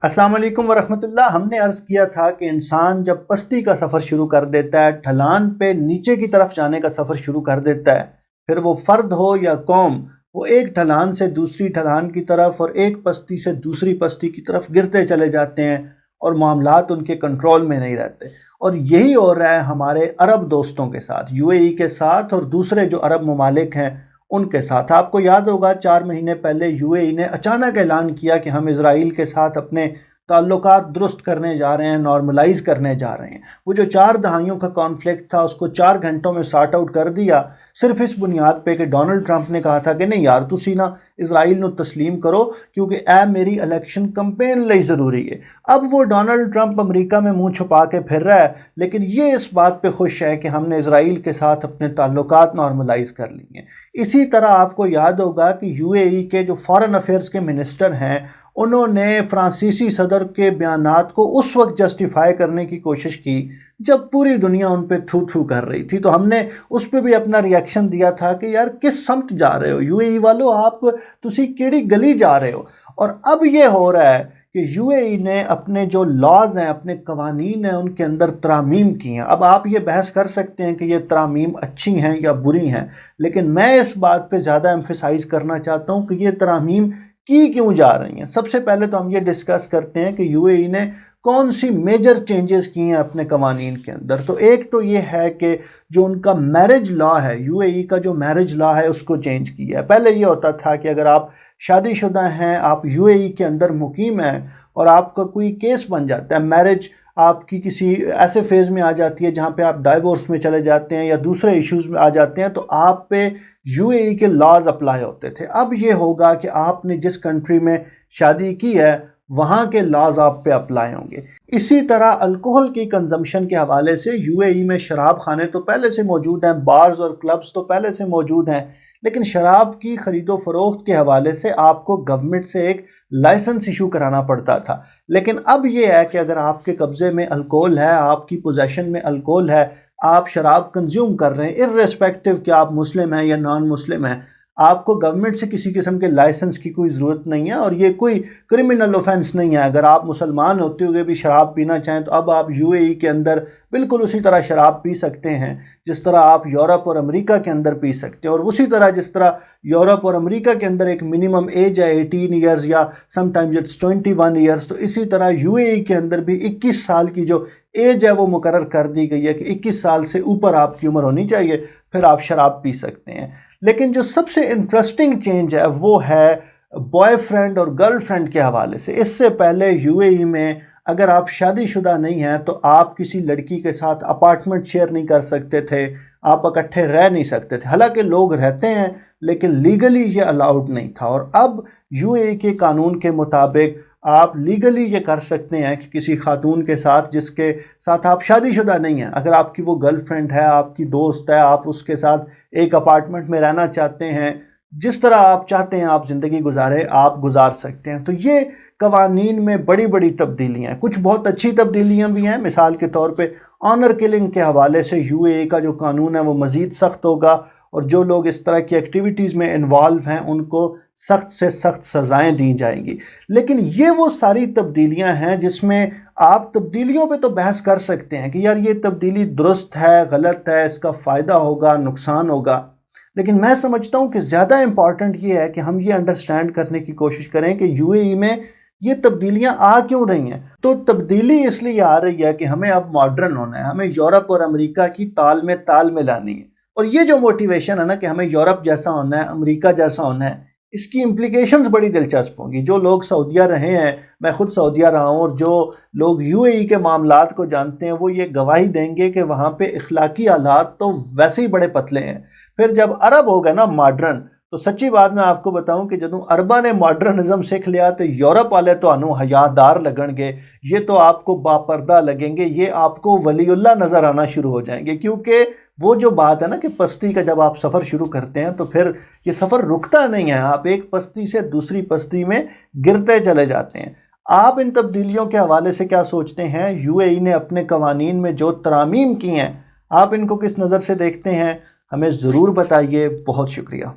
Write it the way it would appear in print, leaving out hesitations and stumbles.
अस्सलाम वालेकुम वरहमतुल्लाह। हमने अर्ज़ किया था कि इंसान जब पस्ती का सफ़र शुरू कर देता है, ढलान पे नीचे की तरफ जाने का सफ़र शुरू कर देता है, फिर वो फ़र्द हो या कौम, वो एक ढलान से दूसरी ढलान की तरफ और एक पस्ती से दूसरी पस्ती की तरफ गिरते चले जाते हैं और मामलात उनके कंट्रोल में नहीं रहते। और यही हो रहा है हमारे अरब दोस्तों के साथ, यूएई के साथ और दूसरे जो अरब ममालिक हैं उनके साथ। आपको याद होगा 4 महीने पहले यूएई ने अचानक ऐलान किया कि हम इज़राइल के साथ अपने ताल्लुकात दुरुस्त करने जा रहे हैं, नॉर्मलाइज करने जा रहे हैं। वो जो 4 दहाइयों का कॉन्फ्लिक्ट था उसको 4 घंटों में सॉर्ट आउट कर दिया, सिर्फ इस बुनियाद पे कि डोनाल्ड ट्रंप ने कहा था कि नहीं यार तुसी ना इज़राइल नू तस्लीम करो क्योंकि ए मेरी इलेक्शन कैंपेन लई ज़रूरी है। अब वो डोनाल्ड ट्रंप अमेरिका में मुंह छुपा के फिर रहा है, लेकिन ये इस बात पे खुश है कि हमने इज़राइल के साथ अपने ताल्लुकात नॉर्मलाइज कर लिए हैं। इसी तरह आपको याद होगा कि यूएई के जो फॉरेन अफेयर्स के मिनिस्टर हैं उन्होंने फ्रांसीसी सदर के बयानात को उस वक्त जस्टिफाई करने की कोशिश की जब पूरी दुनिया उन पे थू थू कर रही थी। तो हमने उस पे भी अपना रिएक्शन दिया था कि यार किस समत जा रहे हो यूएई वालों, आप तुसी केड़ी गली जा रहे हो। और अब ये हो रहा है कि यूएई ने अपने जो लॉज हैं, अपने कवानीन हैं, उनके अंदर तरामीम की हैं। अब आप ये बहस कर सकते हैं कि ये तरामीम अच्छी हैं या बुरी हैं, लेकिन मैं इस बात पे ज़्यादा एम्फेसाइज करना चाहता हूँ कि ये तरामीम की क्यों जा रही हैं। सबसे पहले तो हम ये डिस्कस करते हैं कि यूएई ने कौन सी मेजर चेंजेस की हैं अपने कवानीन के अंदर। तो एक तो ये है कि जो उनका मैरिज लॉ है, यूएई का जो मैरिज लॉ है उसको चेंज किया है। पहले ये होता था कि अगर आप शादीशुदा हैं, आप यूएई के अंदर मुकीम हैं और आपका कोई केस बन जाता है, मैरिज आपकी किसी ऐसे फेज़ में आ जाती है जहाँ पे आप डाइवोर्स में चले जाते हैं या दूसरे इश्यूज़ में आ जाते हैं, तो आप पे यूएई के लॉज अप्लाई होते थे। अब ये होगा कि आपने जिस कंट्री में शादी की है वहाँ के लॉज आप पे अप्लाई होंगे। इसी तरह अल्कोहल की कंजम्पशन के हवाले से यूएई में शराब खाने तो पहले से मौजूद हैं, बार्स और क्लब्स तो पहले से मौजूद हैं, लेकिन शराब की ख़रीदो फरोख्त के हवाले से आपको गवर्नमेंट से एक लाइसेंस इशू कराना पड़ता था। लेकिन अब ये है कि अगर आपके कब्ज़े में अल्कोहल है, आपकी पोजेशन में अल्कोहल है, आप शराब कंज्यूम कर रहे हैं, इर्रेस्पेक्टिव कि आप मुस्लिम हैं या नॉन मुस्लिम हैं, आपको गवर्नमेंट से किसी किस्म के लाइसेंस की कोई ज़रूरत नहीं है और ये कोई क्रिमिनल ऑफेंस नहीं है। अगर आप मुसलमान होते हुए भी शराब पीना चाहें तो अब आप यूएई के अंदर बिल्कुल उसी तरह शराब पी सकते हैं जिस तरह आप यूरोप और अमेरिका के अंदर पी सकते हैं। और उसी तरह जिस तरह यूरोप और अमेरिका के अंदर एक मिनिमम एज है 18 ईयर्स या समटाइम्स इट्स 21 ईयर्स, तो इसी तरह यूएई के अंदर भी 21 साल की जो एज है वो मुकर्रर कर दी गई है कि 21 साल से ऊपर आपकी उम्र होनी चाहिए, फिर आप शराब पी सकते हैं। लेकिन जो सबसे इंटरेस्टिंग चेंज है वो है बॉयफ्रेंड और गर्लफ्रेंड के हवाले से। इससे पहले यूएई में अगर आप शादीशुदा नहीं हैं तो आप किसी लड़की के साथ अपार्टमेंट शेयर नहीं कर सकते थे, आप इकट्ठे रह नहीं सकते थे। हालांकि लोग रहते हैं लेकिन लीगली ये अलाउड नहीं था। और अब यूएई के कानून के मुताबिक आप लीगली ये कर सकते हैं कि किसी खातून के साथ जिसके साथ आप शादीशुदा नहीं हैं, अगर आपकी वो गर्लफ्रेंड है, आपकी दोस्त है, आप उसके साथ एक अपार्टमेंट में रहना चाहते हैं, जिस तरह आप चाहते हैं आप ज़िंदगी गुजारें, आप गुजार सकते हैं। तो ये कवानीन में बड़ी बड़ी तब्दीलियाँ हैं। कुछ बहुत अच्छी तब्दीलियाँ भी हैं, मिसाल के तौर पे ऑनर किलिंग के हवाले से यूएई का जो कानून है वो मज़ीद सख्त होगा और जो लोग इस तरह की एक्टिविटीज़ में इन्वॉल्व हैं उनको सख्त से सख्त सज़ाएं दी जाएंगी। लेकिन ये वो सारी तब्दीलियां हैं जिसमें आप तब्दीलियों पे तो बहस कर सकते हैं कि यार ये तब्दीली दुरुस्त है, गलत है, इसका फ़ायदा होगा, नुकसान होगा। लेकिन मैं समझता हूँ कि ज़्यादा इम्पॉर्टेंट ये है कि हम ये अंडरस्टैंड करने की कोशिश करें कि यूएई में ये तब्दीलियां आ क्यों रही हैं। तो तब्दीली इसलिए आ रही है कि हमें अब मॉडर्न होना है, हमें यूरोप और अमेरिका की ताल में लानी है। और ये जो मोटिवेशन है ना कि हमें यूरोप जैसा होना है, अमेरिका जैसा होना है, इसकी इम्प्लीकेशंस बड़ी दिलचस्प होंगी। जो लोग सऊदीया रहे हैं, मैं खुद सऊदीया रहा हूँ, और जो लोग यूएई के मामलात को जानते हैं वो ये गवाही देंगे कि वहाँ पे इखलाकी हालात तो वैसे ही बड़े पतले हैं। फिर जब अरब हो गए ना मॉडर्न, तो सच्ची बात मैं आपको बताऊं कि जदों अरबा ने मॉडर्निज्म सीख लिया तो यूरोप वाले तो हयादार लगणगे, ये तो आपको बापर्दा लगेंगे, ये आपको वलीउल्लाह नज़र आना शुरू हो जाएंगे। क्योंकि वो जो बात है ना कि पस्ती का जब आप सफ़र शुरू करते हैं तो फिर ये सफ़र रुकता नहीं है, आप एक पस्ती से दूसरी पस्ती में गिरते चले जाते हैं। आप इन तब्दीलियों के हवाले से क्या सोचते हैं? यूएई ने अपने कवानीन में जो तरामीम की हैं, आप इनको किस नज़र से देखते हैं? हमें ज़रूर बताइए। बहुत शुक्रिया।